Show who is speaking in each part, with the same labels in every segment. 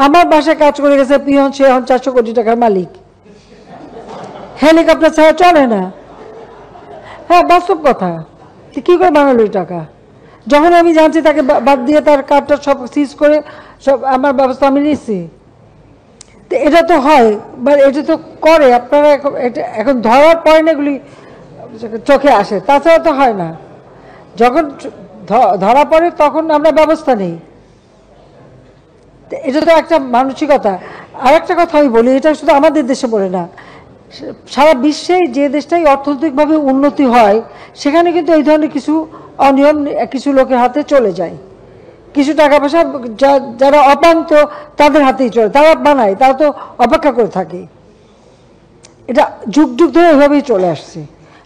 Speaker 1: আমার বাসায় কাজ করে গেছে পিয়ন, সে এখন 400 কোটি টাকার মালিক। হেলিকপ্টার ছাড়া চলে না। হ্যাঁ, বাস্তব কথা। কি করে বানালো এই টাকা? যখন আমি জানছি তাকে বাদ দিয়ে তার কার্ডটা সব সিজ করে সব আমার ব্যবস্থা আমি নিচ্ছি। তো এটা তো হয়, বা এটা তো করে আপনারা এখন ধরার পরে না এগুলি চোখে আসে, তাছাড়া তো হয় না। যখন ধরা পড়ে তখন আমরা ব্যবস্থা নেই। এটা তো একটা মানসিকতা। আর একটা কথা আমি বলি, এটা শুধু আমাদের দেশে বলে না, সারা বিশ্বে যে দেশটাই অর্থনৈতিকভাবে উন্নতি হয় সেখানে কিন্তু এই ধরনের কিছু অনিয়ম কিছু লোকের হাতে চলে যায়। কিছু টাকা পয়সা যারা অপান্ত তাদের হাতেই চলে, তারা বানায়, তারা তো অপেক্ষা করে থাকে। এটা যুগ যুগ ধরে এভাবেই চলে আসছে।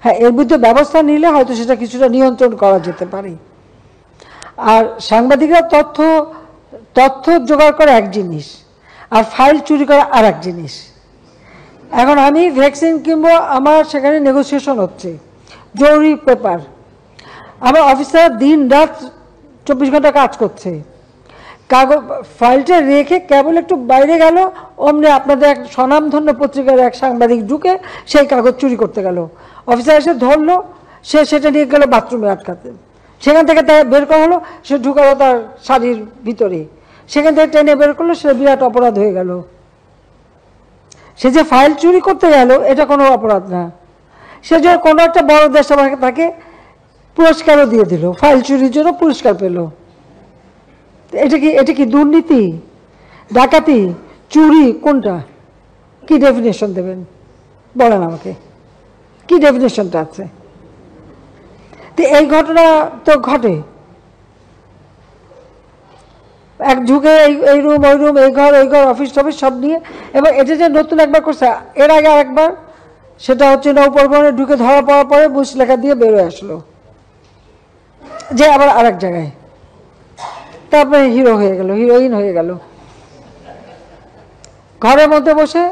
Speaker 1: হ্যাঁ, এর মধ্যে ব্যবস্থা নিলে হয়তো সেটা কিছুটা নিয়ন্ত্রণ করা যেতে পারে। আর সাংবাদিকরা তথ্য জোগাড় করা এক জিনিস, আর ফাইল চুরি করা আর এক জিনিস। এখন আমি ভ্যাকসিন কিনবো, আমার সেখানে নেগোসিয়েশন হচ্ছে, জরুরি পেপার, আমার অফিসার দিন রাত 24 ঘন্টা কাজ করছে, কাগজ ফাইলটা রেখে কেবল একটু বাইরে গেল, অমনি আপনাদের এক স্বনামধন্য পত্রিকার এক সাংবাদিক ঢুকে সেই কাগজ চুরি করতে গেল। অফিসার এসে ধরলো, সে সেটা নিয়ে গেল বাথরুমে আটকাতে, সেখান থেকে তার বের করা হলো, সে ঢুকালো তার শাড়ির ভিতরে, সেখান থেকে টেনে বের করলো, সে বিরাট অপরাধ হয়ে গেল। সে যে ফাইল চুরি করতে গেল এটা কোনো অপরাধ না, সে যে কোনো একটা বড় দেশ তাকে পুরস্কারও দিয়ে দিল, ফাইল চুরির জন্য পুরস্কার পেল। এটা কি দুর্নীতি, ডাকাতি, চুরি, কোনটা? কি ডেফিনেশন দেবেন বলেন আমাকে, কি ডেফিনেশনটা আছে? তো এই ঘটনা তো ঘটে, এক যুগে এই রুম ওই রুম, এই ঘর ওই ঘর, অফিস টফিস সব নিয়ে। এবার এটা যে নতুন একবার করছে, এর আগে আরেকবার, সেটা হচ্ছে নৌপরিবহনে ঢুকে ধরা পড়ার পরে মুচলেখা দিয়ে বেরোয় আসলো, যে আবার আরেক জায়গায়, তারপরে হিরো হয়ে গেল, হিরোইন হয়ে গেল। ঘরের মধ্যে বসে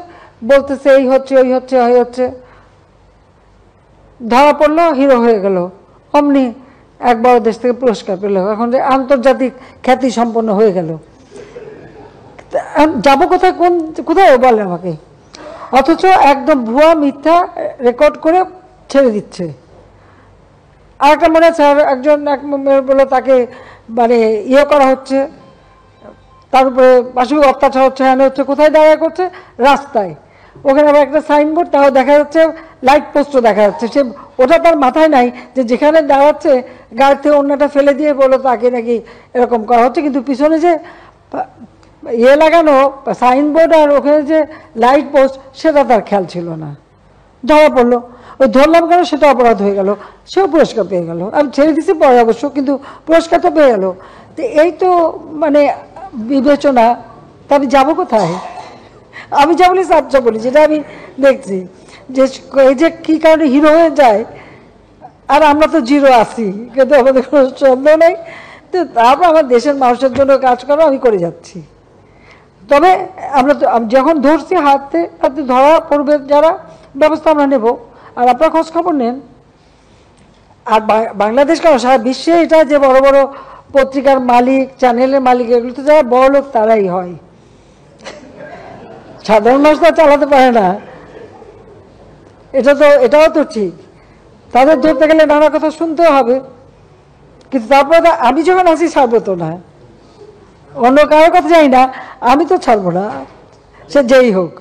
Speaker 1: বলতেছে এই হচ্ছে ওই হচ্ছে ওই হচ্ছে, ধরা পড়লো, হিরো হয়ে গেল, অমনি এক বড় দেশ থেকে পুরস্কার পেল, এখন যে আন্তর্জাতিক খ্যাতি সম্পন্ন হয়ে গেল। যাবো কোথায়, কোথায় বলে আমাকে? অথচ একদম ভুয়া মিথ্যা রেকর্ড করে ছেড়ে দিচ্ছে। আর একটা মনে আছে, একজন এক বলে তাকে মানে ইয়ে করা হচ্ছে, তার উপরে পাশবিক অত্যাচার হচ্ছে, হ্যাঁ হচ্ছে, কোথায় দাঁড়ায় করছে? রাস্তায়। ওখানে আবার একটা সাইনবোর্ড, তাও দেখা যাচ্ছে, লাইট পোস্টও দেখা যাচ্ছে। সে ওটা তার মাথায় নাই যে যেখানে দাঁড়াচ্ছে গাড়ি থেকে অন্যটা ফেলে দিয়ে বললো তাকে নাকি এরকম করা হচ্ছে, কিন্তু পিছনে যে ইয়ে লাগানো সাইনবোর্ড আর ওখানে যে লাইট পোস্ট সেটা তার খেয়াল ছিল না, ধরা পড়লো। ওই ধরলাম কেন, সেটা অপরাধ হয়ে গেল, সেও পুরস্কার পেয়ে গেল। আমি ছেড়ে দিচ্ছি পরে অবশ্য, কিন্তু পুরস্কার তো পেয়ে গেল। তো এই তো মানে বিবেচনা। তা আমি যাবো কোথায়? আমি যা বলি সাচ্চা বলি, যেটা আমি দেখছি যে এই যে কী কারণে হিরো হয়ে যায়, আর আমরা তো জিরো আছি, কিন্তু আমাদের কোনো সন্দেহ নেই। তো তারপর আমার দেশের মানুষের জন্য কাজ করো, আমি করে যাচ্ছি। তবে আমরা তো যখন ধরছি হাতে হাতে ধরা পড়বে যারা, ব্যবস্থা আমরা নেব। আর আপনারা খোঁজ খবর নেন। আর বাংলাদেশ কেন, সারা বিশ্বে এটা যে বড় বড় পত্রিকার মালিক, চ্যানেলের মালিক, এগুলো তো যারা বড় লোক তারাই হয়, সাধারণ মানুষ তো চালাতে পারে না। এটাও তো ঠিক, তাদের ধরতে গেলে নানা কথা শুনতে হবে, কিন্তু তারপরে আমি যখন আসি ছাড়বো তো না, অন্য কারোর কথা জানি না, আমি তো ছাড়বো না, সে যেই হোক।